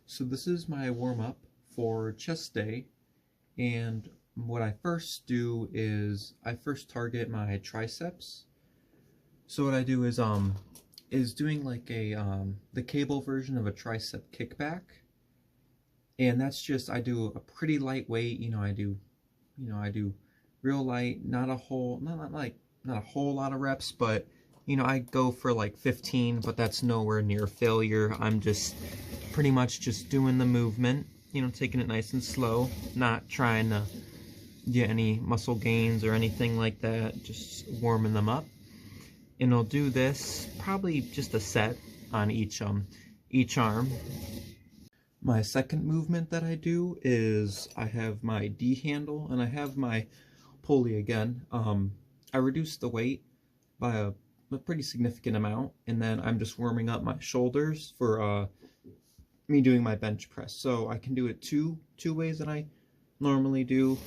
So this is my warm-up for chest day, and what I first do is I first target my triceps. So what I do is doing like a the cable version of a tricep kickback, and that's just I do a pretty lightweight. I do real light, not a whole not a whole lot of reps, but I go for like 15, but that's nowhere near failure. I'm just pretty much just doing the movement, taking it nice and slow, not trying to get any muscle gains or anything like that, just warming them up. And I'll do this probably just a set on each arm. My second movement that I do is I have my D handle and I have my pulley again. I reduced the weight by a pretty significant amount, and then I'm just warming up my shoulders for me doing my bench press. So I can do it two ways that I normally do.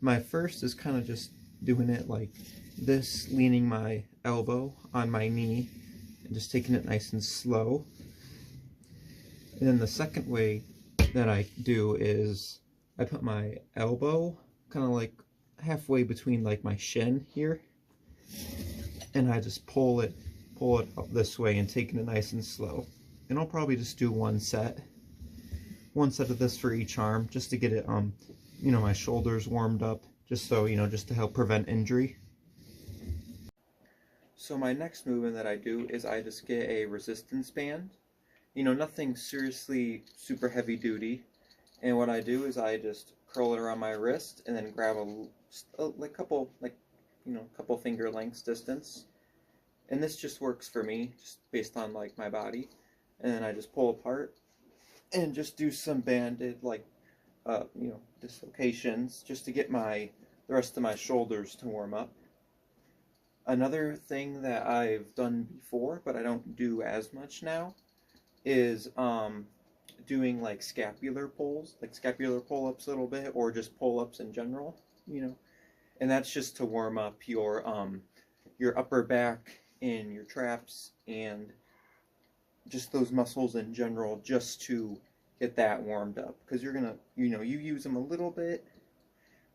My first is kind of just doing it like this, leaning my elbow on my knee and just taking it nice and slow. And then the second way that I do is I put my elbow kind of like halfway between like my shin here, and I just pull it up this way and taking it nice and slow. And I'll probably just do one set of this for each arm, just to get it my shoulders warmed up, just so just to help prevent injury. So my next movement that I do is I just get a resistance band, nothing seriously super heavy duty, and what I do is I just curl it around my wrist and then grab a couple finger lengths distance, and this just works for me just based on like my body, and then I just pull apart and just do some banded dislocations just to get the rest of my shoulders to warm up. Another thing that I've done before but I don't do as much now is doing like scapular pulls, like scapular pull-ups a little bit, or just pull-ups in general, and that's just to warm up your upper back and your traps and just those muscles in general, just to get that warmed up, because you're gonna you use them a little bit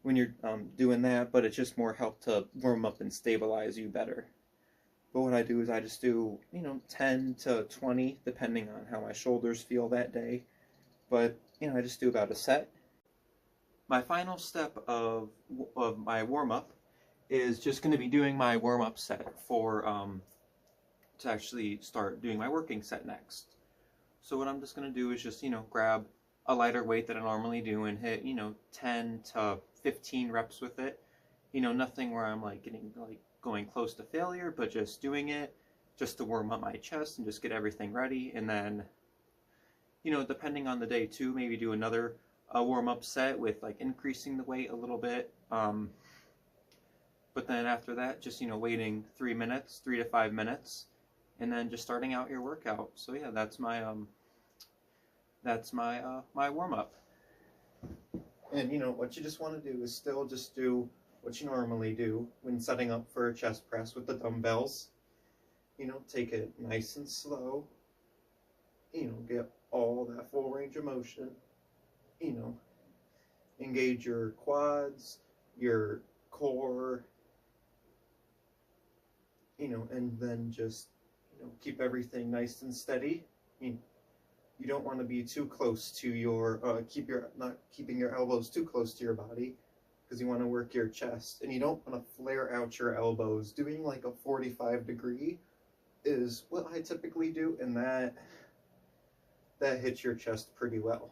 when you're doing that, but it's just more help to warm up and stabilize you better. But what I do is I just do 10 to 20 depending on how my shoulders feel that day, but I just do about a set. My final step of my warm-up is just going to be doing my warm-up set for to actually start doing my working set next. So what I'm just going to do is just grab a lighter weight that I normally do and hit 10 to 15 reps with it. Nothing where I'm like going close to failure, but just doing it just to warm up my chest and just get everything ready. And then depending on the day too, maybe do another warm-up set with like increasing the weight a little bit, but then after that just waiting 3 to 5 minutes, and then just starting out your workout. So yeah, that's my my warm-up. And what you just want to do is still just do what you normally do when setting up for a chest press with the dumbbells. Take it nice and slow, get all that full range of motion, engage your quads, your core, and then just keep everything nice and steady. You don't want to be too close to your not keeping your elbows too close to your body, because you want to work your chest, and you don't want to flare out your elbows. Doing like a 45-degree is what I typically do, and that hits your chest pretty well.